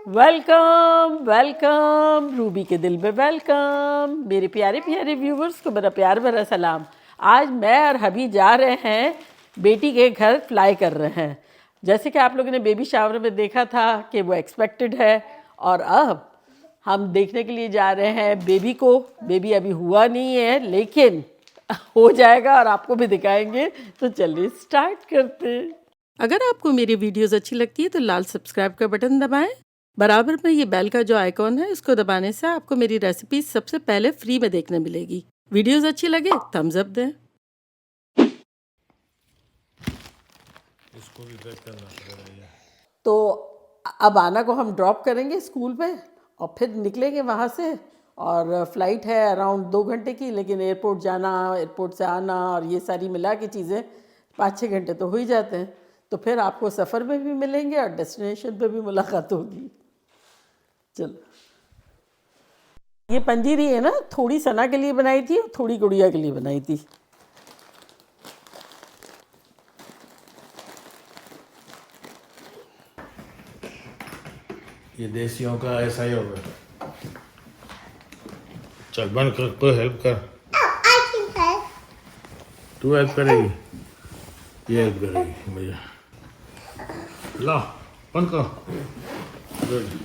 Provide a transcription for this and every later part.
Welcome welcome Ruby के दिल में वेलकम। मेरे प्यारे प्यारे व्यूवर्स को मेरा प्यार भरा सलाम। आज मैं और हबी जा रहे हैं बेटी के घर फ्लाई कर रहे हैं। जैसे कि आप लोगों ने बेबी शावर में देखा था कि वो एक्सपेक्टेड है, और अब हम देखने के लिए जा रहे हैं बेबी को। बेबी अभी हुआ नहीं है लेकिन हो जाएगा और आपको भी दिखाएंगे। तो चलिए स्टार्ट करते हैं। अगर आपको मेरी वीडियोस अच्छी लगती है तो लाल सब्सक्राइब का बटन दबाएं। बराबर में ये बेल का जो आइकॉन है इसको दबाने से आपको मेरी रेसिपी सबसे पहले फ्री में देखने मिलेगी। वीडियोस अच्छी लगे थम्स अप दें। इसको भी पैक करना पड़ेगा। तो अब आना को हम ड्रॉप करेंगे स्कूल पे और फिर निकलेंगे वहाँ से। और फ्लाइट है अराउंड 2 घंटे की, लेकिन एयरपोर्ट जाना, एयरपोर्ट से आना और ये सारी मिला के चीज़ें 5-6 घंटे तो हो ही जाते हैं। तो फिर आपको सफ़र में भी मिलेंगे और डेस्टिनेशन पे भी मुलाकात होगी। चलो, ये पंजीरी है ना, थोड़ी सना के लिए बनाई थी और थोड़ी गुड़िया के लिए बनाई थी। ये देसियों का ऐसा ही होगा। चल बंद कर, तो हेल्प कर। तू हेल्प करेगी, ये हेल्प करेगी भैया। ला बंद कर। गुड।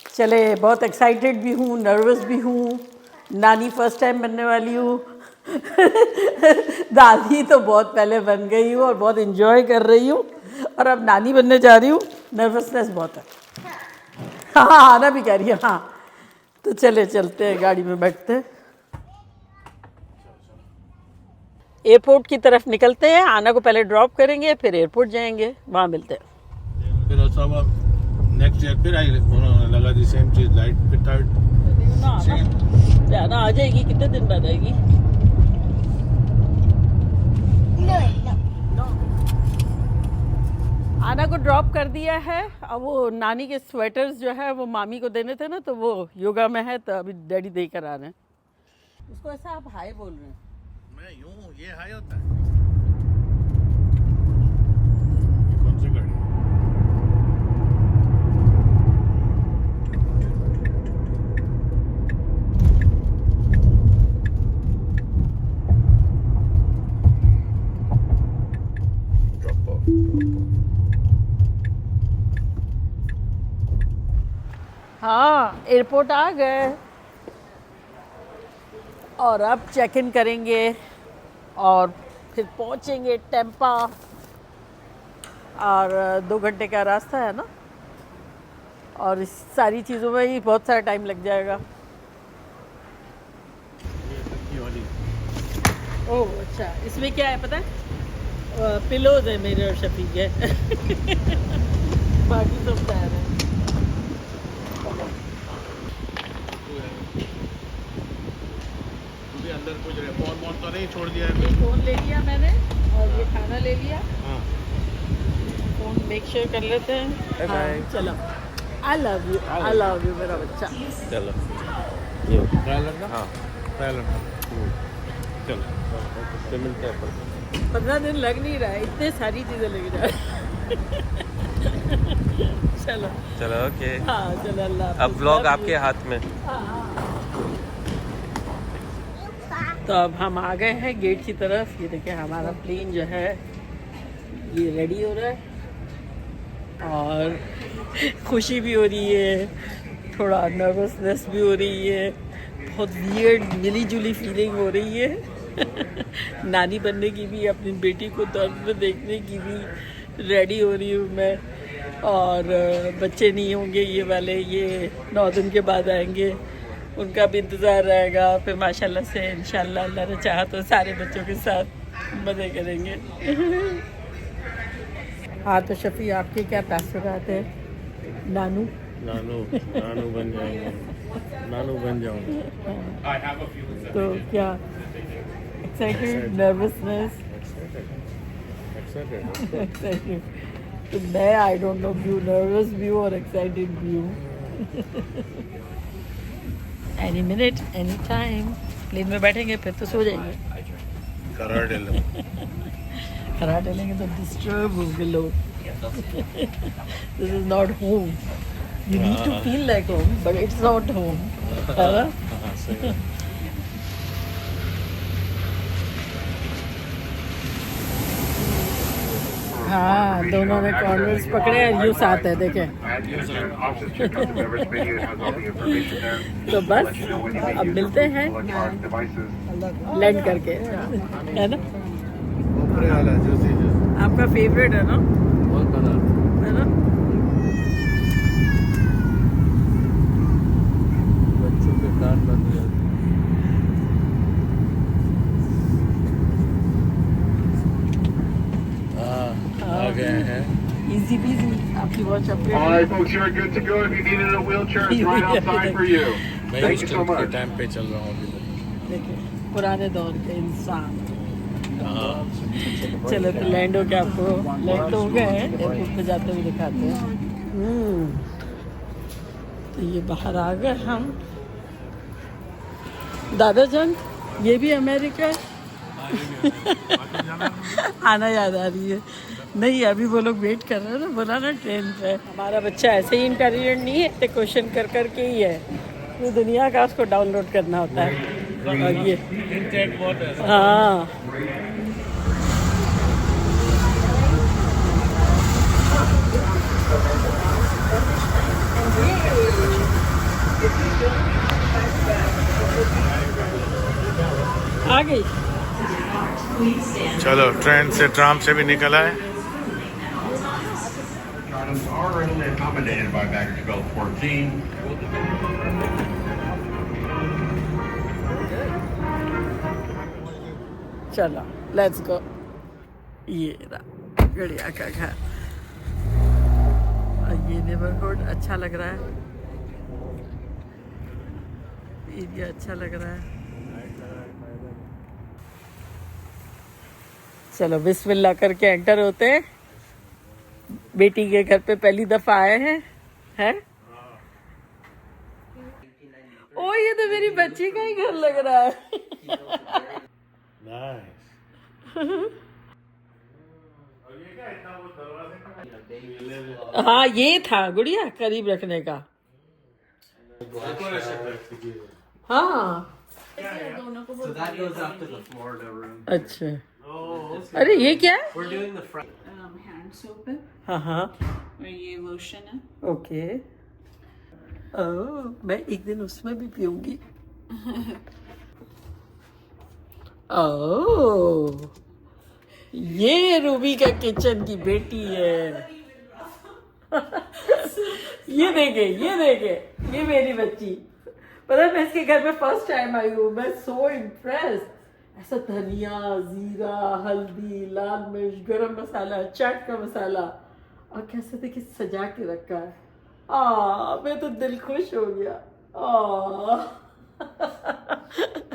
चले, बहुत एक्साइटेड भी हूँ, नर्वस भी हूँ। नानी फर्स्ट टाइम बनने वाली हूँ। दादी तो बहुत पहले बन गई हूँ और बहुत इन्जॉय कर रही हूँ, और अब नानी बनने जा रही हूँ। नर्वसनेस बहुत है। हाँ, आना भी कह रही है। हाँ, तो चले चलते हैं, गाड़ी में बैठते हैं, एयरपोर्ट की तरफ निकलते हैं। आना को पहले ड्रॉप करेंगे, फिर एयरपोर्ट जाएंगे, वहाँ मिलते हैं। फिर सब नेक्स्ट ईयर फिर आई लगा दी सेम चीज, लाइट फिट टाइट जाना आ जाएगी। कितने दिन बाद आएगी? आना को ड्रॉप कर दिया है। अब वो नानी के स्वेटर्स जो है वो मामी को देने थे ना, तो वो योगा में है, तो अभी डैडी देकर आ रहे हैं उसको। ऐसा आप हाय बोल रहे हैं? मैं यूं, ये हाई होता है। ये कौन सी गाड़ी है? Drop of. हाँ, एयरपोर्ट आ गए और अब चेक इन करेंगे और फिर पहुंचेंगे टेम्पा। और 2 घंटे का रास्ता है ना, और इस सारी चीज़ों में ही बहुत सारा टाइम लग जाएगा। ये वाली ओह अच्छा, इसमें क्या है पता है? पिलोज है मेरे और शफी के। बाकी सब तैयार है। अंदर कुछ रहे, फोन तो नहीं छोड़ दिया है? ये फ़ोन ले लिया मैंने और ये खाना ले लिया। हाँ। फ़ोन मेक श्योर कर लेते हैं। हाँ, चलो। आई लव यू मेरा बच्चा। चलो ये ट्रायल हाँ ट्रायल चलो तो मिलते हैं 15 दिन लग नहीं रहा है, इतने सारी चीज़ें लेके जा रहे हैं। चलो चलो ओके। हाँ चलो, अल्लाह हाफ़िज़। अब व्लॉग आपके हाथ में। तो अब हम आ गए हैं गेट की तरफ। ये देखिए हमारा प्लेन जो है ये रेडी हो रहा है, और खुशी भी हो रही है, थोड़ा नर्वसनेस भी हो रही है, बहुत वियर्ड मिली जुली फीलिंग हो रही है। नानी बनने की भी, अपनी बेटी को दर्द में देखने की भी रेडी हो रही हूँ मैं। और बच्चे नहीं होंगे ये वाले, ये 9 दिन के बाद आएंगे, उनका भी इंतज़ार रहेगा। फिर माशाल्लाह से इंशाल्लाह अल्लाह ने चाहा तो सारे बच्चों के साथ मज़े करेंगे। हाँ, तो शफी आपके क्या तासुरात है? नानू नानू नानू बन जाएंगे, नानू बन जाऊंगा। तो क्या एक्साइटेड, नर्वसनेस? एक्साइटेड। तो मैं I don't know view, nervous view और excited view. Any minute any time plane में बैठेंगे फिर तो सो जाएंगे। कराटे लो। कराटे लेंगे तो डिस्टर्ब होंगे लोग। This is not home. You need to feel like home, but it's not home. हाँ? हाँ, दोनों ने कॉर्नर्स पकड़े और यू साथ है, देखें। तो बस अब मिलते हैं लैंड करके, है ना? ऊपर वाला जो चीज़ है आपका फेवरेट है ना? बहुत बड़ा है ना? बच्चों के कान बंद हो जाते हैं। आ गए हैं। Easy peasy, आपकी watch update. All right, folks, you're good to go. If you needed a wheelchair, it's right outside for you. मैं Thank you so हिस्टन के much. टाइम पे चल रहा हूँ अभी तक। देखिए पुराने दौर के इंसान। चलो तो लैंड हो के आपको लैंड तो हो गए हैं, एयरपोर्ट पे जाते हुए दिखाते हैं। तो ये बाहर आ गए हम। दादाजान ये भी अमेरिका है। आना याद आ रही है। नहीं अभी वो लोग वेट कर रहे हैं ना, बोला ना ट्रेन पे। हमारा बच्चा ऐसे ही इंटेलिजेंट नहीं है, क्वेश्चन कर कर के ही है, पूरी दुनिया का उसको डाउनलोड करना होता है। और ये हाँ आ गई। चलो ट्रेन से ट्राम से भी निकला है। Items are readily accommodated by baggage belt 14. चलो लेट्स गो। ये रहा गड़िया का घर और ये नेबरहुड अच्छा लग रहा है, एरिया अच्छा लग रहा है। चलो बिस्मिल्लाह करके एंटर होते हैं। बेटी के घर पे पहली दफा आए हैं? ओ ये तो मेरी बच्ची का ही घर लग रहा है। हाँ ये था गुड़िया करीब रखने का। हाँ So that goes up to the Florida room. अच्छा। अरे ये क्या है? We're doing the front. Hand soap है हाँ हाँ और ये लोशन है। ओके। ओह मैं एक दिन उसमें भी पीऊंगी। ओह ये रूबी का किचन की बेटी है। ये देखे ये मेरी बच्ची। पता है मैं इसके घर में फर्स्ट टाइम आई हूँ, मैं सो इम्प्रेस्ड। ऐसा धनिया, जीरा, हल्दी, लाल मिर्च, गरम मसाला, चाट का मसाला और कैसे देखिए सजा के रखा है। मैं तो दिल खुश हो गया।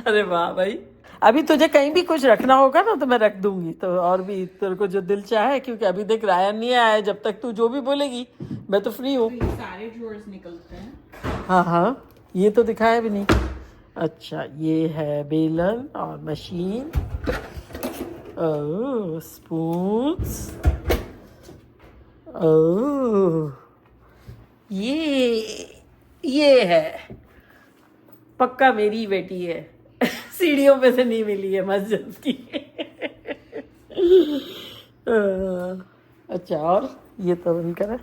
अरे वाह भाई। अभी तुझे कहीं भी कुछ रखना होगा ना तो मैं रख दूंगी, तो और भी तेरे को जो दिल चाहे, क्योंकि अभी देख रायन नहीं आया है। जब तक तू जो भी बोलेगी मैं तो फ्री हूँ। तो ये सारे ड्रॉर्स निकलते हैं। हाँ ये तो दिखाया भी नहीं। अच्छा ये है बेलन और मशीन, ओह स्पून्स, ओह ये है पक्का मेरी बेटी है। सीढ़ियों पे से नहीं मिली है मस्जिद की। अच्छा और ये तो बंद करा।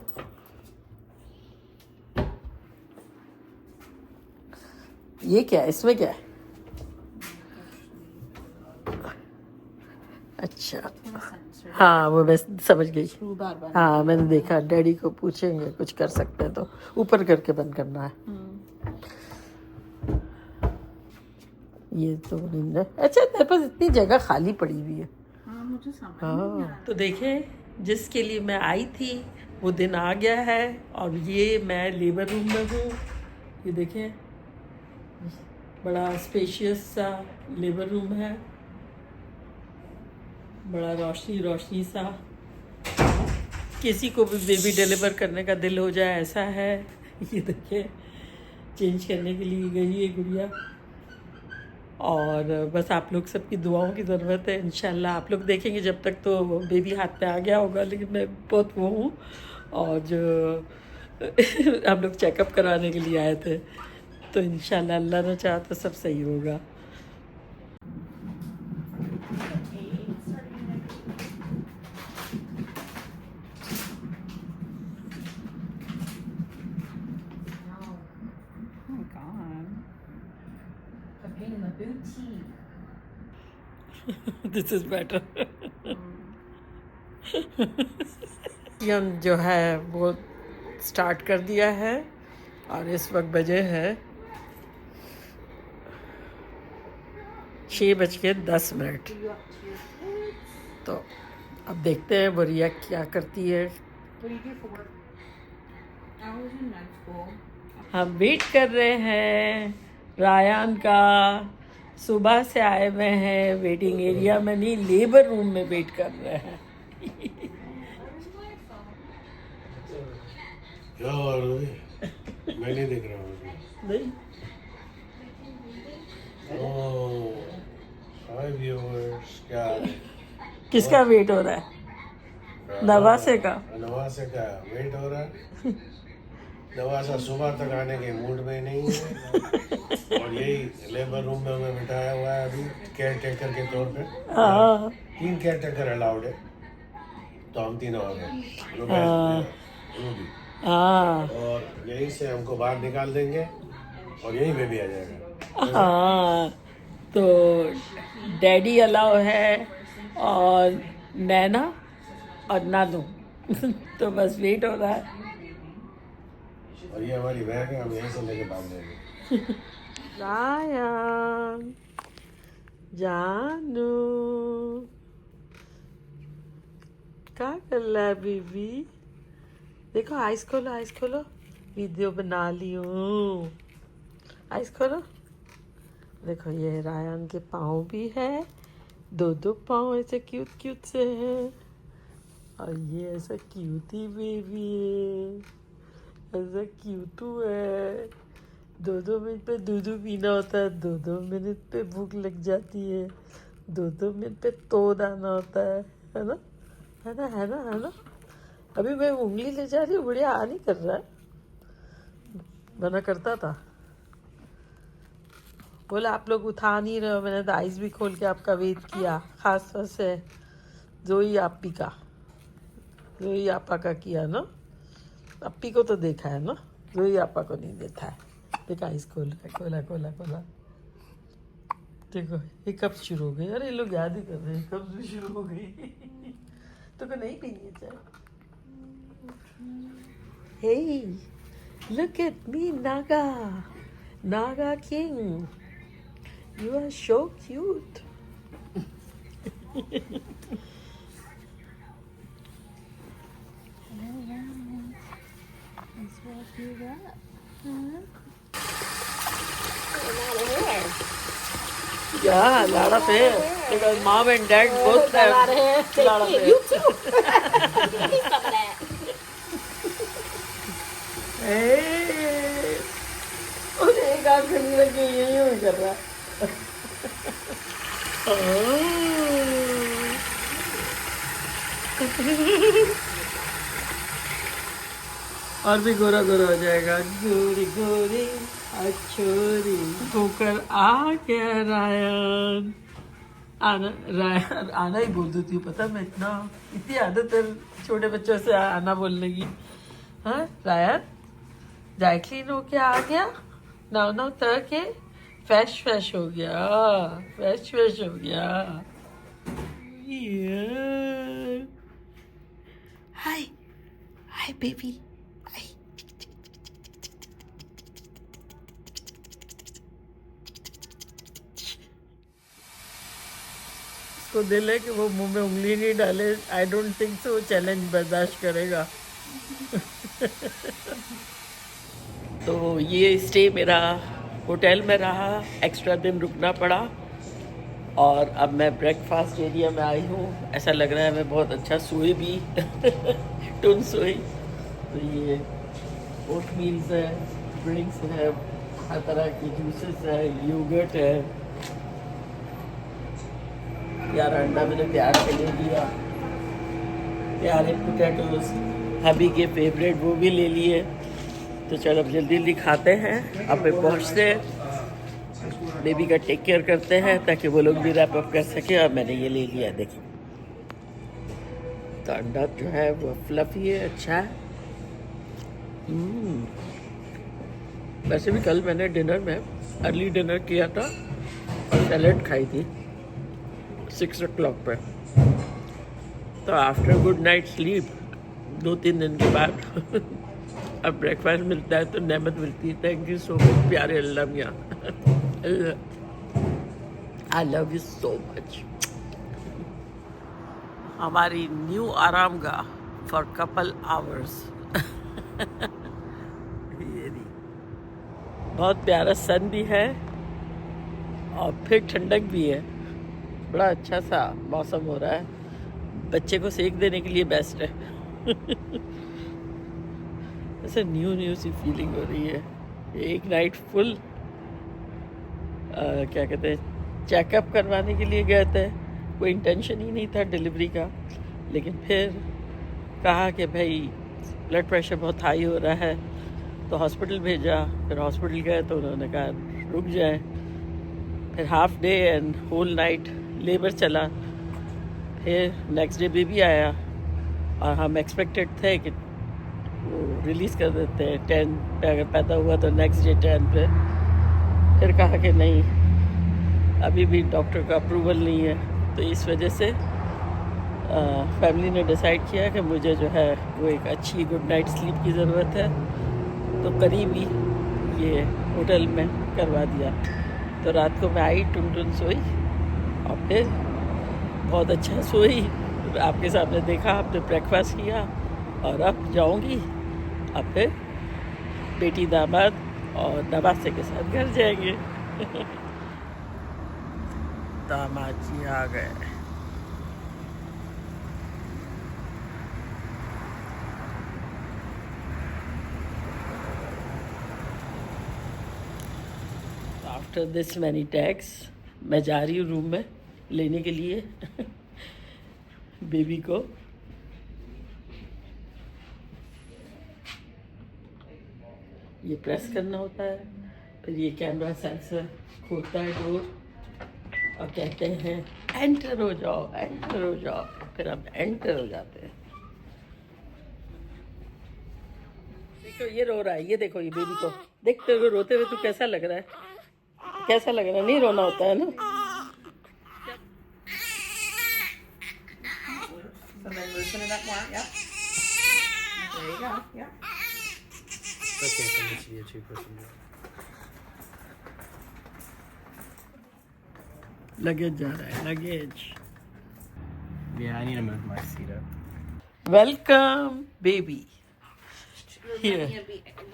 ये क्या है, इसमें क्या है? अच्छा हाँ वो मैं समझ गई। बार बार हाँ मैंने देखा, डैडी को पूछेंगे कुछ कर सकते हैं तो ऊपर करके बंद करना है। ये तो नहीं है। अच्छा तेरे पास इतनी जगह खाली पड़ी हुई है। हाँ मुझे समझ हाँ तो देखें जिसके लिए मैं आई थी वो दिन आ गया है और ये मैं लेबर रूम में हूँ। ये देखें बड़ा स्पेशियस सा लेबर रूम है, बड़ा रोशनी सा। किसी को भी बेबी डिलीवर करने का दिल हो जाए ऐसा है। ये देखिए चेंज करने के लिए गई है गुड़िया। और बस आप लोग सबकी दुआओं की ज़रूरत है। इंशाल्लाह आप लोग देखेंगे, जब तक तो बेबी हाथ में आ गया होगा, लेकिन मैं बहुत वो हूँ। और जो हम लोग चेकअप करवाने के लिए आए थे, तो इंशाल्लाह अल्लाह ने चाहा तो सब सही होगा। Oh God. This is better. हम जो है वो स्टार्ट कर दिया है और इस वक्त बजे है 6:10। तो अब देखते हैं वो रिया क्या करती है। What do you do for work? I was in night school. हम वेट कर रहे हैं रायान का। सुबह से आए हुए हैं, वेटिंग एरिया में नहीं, लेबर रूम में वेट कर रहे हैं। क्या हुआ रोही? मैं नहीं देख रहा हूँ। नहीं, ओह, हाय व्यूअर्स, क्या किसका वेट हो रहा है? नवासे का। नवासे का वेट हो रहा है। नवासा सुबह तक आने के मूड में नहीं है और यही लेबर रूम में हमें बिठाया हुआ है अभी केयर टेकर के तौर पे। हाँ 3 केयर टेकर अलाउड है, तो हम तीनों आ गए। हाँ और यहीं से हमको बाहर निकाल देंगे और यहीं पे भी आ जाएगा। हाँ। तो डैडी अलाउ है और नैना और नानू। तो बस वेट हो रहा है। और ये हमारी बैग है, हम यहीं से लेके भाग देंगे। रायन, जानू, क्या कर रहा है बीबी? देखो, आइस खोलो, आइस खोलो। वीडियो बना ली हूँ। आइस खोलो। देखो, ये रायन के पाँव भी है, 2 पाँव ऐसे क्यूट क्यूट से हैं। और ये ऐसा क्यूटी बेबी है, ऐसा क्यूटू है। 2 मिनट पे दूध पीना होता है, 2 मिनट पे भूख लग जाती है, 2 मिनट पे तोड़ आना होता है ना? है ना, है ना, है ना? अभी मैं उंगली ले जा रही हूँ, बढ़िया आ नहीं कर रहा है, मना करता था। बोला आप लोग उठा नहीं रहे हो, मैंने तो आइस भी खोल के आपका वेट किया, खास तौर से जोई आपी का, जोई आपा का किया ना। अपी को तो देखा है ना, जोई आपा को नहीं देखा है। देखा, आइस खोला खोला खोला। देखो, ये कब शुरू हो गई? अरे ये लोग याद ही कर रहे हैं कब से शुरू हो गई। तो को नहीं पीनी है चाय? Hey, look at me Naga, Naga king, you are so cute. Yeah, a lot of hair. Because mom and dad both have a lot of hair. You too. Give me some of that. Hey. और एक आँख नहीं लगी, यही कर रहा और भी गोरा गोरा हो जाएगा। गोरी गोरी छोरी होकर आ गया रायन। रायन आना ही बोल देती हूँ, पता मैं इतनी आदत है छोटे बच्चों से आना बोलने की। हाँ रायन, ड्राई क्लीन हो के आ गया, नाव तर के फ्रेश हो गया, फ्रेश हो गया। हाय हाय बेबी, तो दिल है कि वो मुंह में उंगली नहीं डाले। I don't think so challenge बर्दाश्त करेगा। तो ये स्टे मेरा होटल में रहा, एक्स्ट्रा दिन रुकना पड़ा और अब मैं ब्रेकफास्ट एरिया में आई हूँ। ऐसा लग रहा है मैं बहुत अच्छा सोई भी। टुन सोई। तो ये ओट मील्स है, ड्रिंक्स है, हर तरह की जूसेस है, योगर्ट है प्यारा अंडा मैंने प्यार से ले लिया, प्यारे पोटैटोज हबी के फेवरेट वो भी ले लिए। तो चलो अब जल्दी जल्दी खाते हैं, अब पे पहुँचते हैं, बेबी का टेक केयर करते हैं ताकि वो लोग भी रैप अप कर सके। और मैंने ये ले लिया, देखिए तो अंडा जो है वो फ्लफी है, अच्छा है। वैसे भी कल मैंने डिनर में अर्ली डिनर किया था और सैलेड खाई थी 6 o'clock पे। तो आफ्टर गुड नाइट स्लीप 2-3 दिन के बाद अब ब्रेकफास्ट मिलता है तो नेमत मिलती है। थैंक यू सो मच प्यारे अल्लाह मियाँ, I love you so much. हमारी न्यू आरामगाह फॉर कपल आवर्स। ये नहीं, बहुत प्यारा सन भी है और फिर ठंडक भी है, बड़ा अच्छा सा मौसम हो रहा है, बच्चे को सेक देने के लिए बेस्ट है। ऐसे न्यू सी फीलिंग हो रही है। एक नाइट फुल क्या कहते हैं चेकअप करवाने के लिए गए थे, कोई इंटेंशन ही नहीं था डिलीवरी का, लेकिन फिर कहा कि भाई ब्लड प्रेशर बहुत हाई हो रहा है तो हॉस्पिटल भेजा। फिर हॉस्पिटल गए तो उन्होंने कहा रुक जाए, फिर half day and whole night labour चला। फिर नेक्स्ट डे बेबी आया और हम एक्सपेक्टेड थे कि वो रिलीज़ कर देते हैं 10 पे, अगर पैदा हुआ तो नेक्स्ट डे 10 पे। फिर कहा कि नहीं, अभी भी डॉक्टर का अप्रूवल नहीं है। तो इस वजह से फैमिली ने डिसाइड किया कि मुझे जो है वो एक अच्छी गुड नाइट स्लीप की ज़रूरत है, तो करीब ही ये होटल में करवा दिया। तो रात को मैं आई, टुन सोई और फिर बहुत अच्छा सोई, आपके सामने देखा, आपने ब्रेकफास्ट किया और अब जाऊंगी, अब फिर बेटी दामाद और नवासे के साथ घर जाएंगे। दामाद जी आ गए। आफ्टर दिस मैनी टैग्स मैं जा रही हूँ रूम में लेने के लिए बेबी को। ये प्रेस करना होता है, फिर ये कैमरा सेंसर खोलता है डोर और कहते हैं एंटर हो जाओ, एंटर हो जाओ। फिर हम एंटर हो जाते हैं। देखो ये रो रहा है, ये देखो ये बेबी को देखते हुए रोते हुए तो कैसा लग रहा है, कैसा लग रहा है? नहीं रोना होता है ना। So then loosen it up more. Yep. There you go. Yep. Okay, so this should be a 2-person job. Luggage जा रहा है, luggage. Yeah, I need to move my seat up. Welcome baby. Here.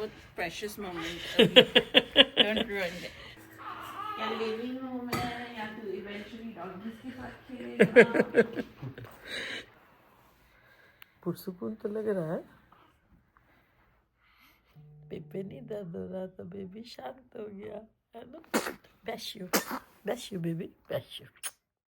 What precious moment. Don't ruin it. या living room है या तो eventually doggies के साथ खेलेगा। पुरसुकून तो लग रहा है। बेबी नहीं दर्द हो रहा तो बेबी शांत हो गया है ना। Bless you baby, bless you।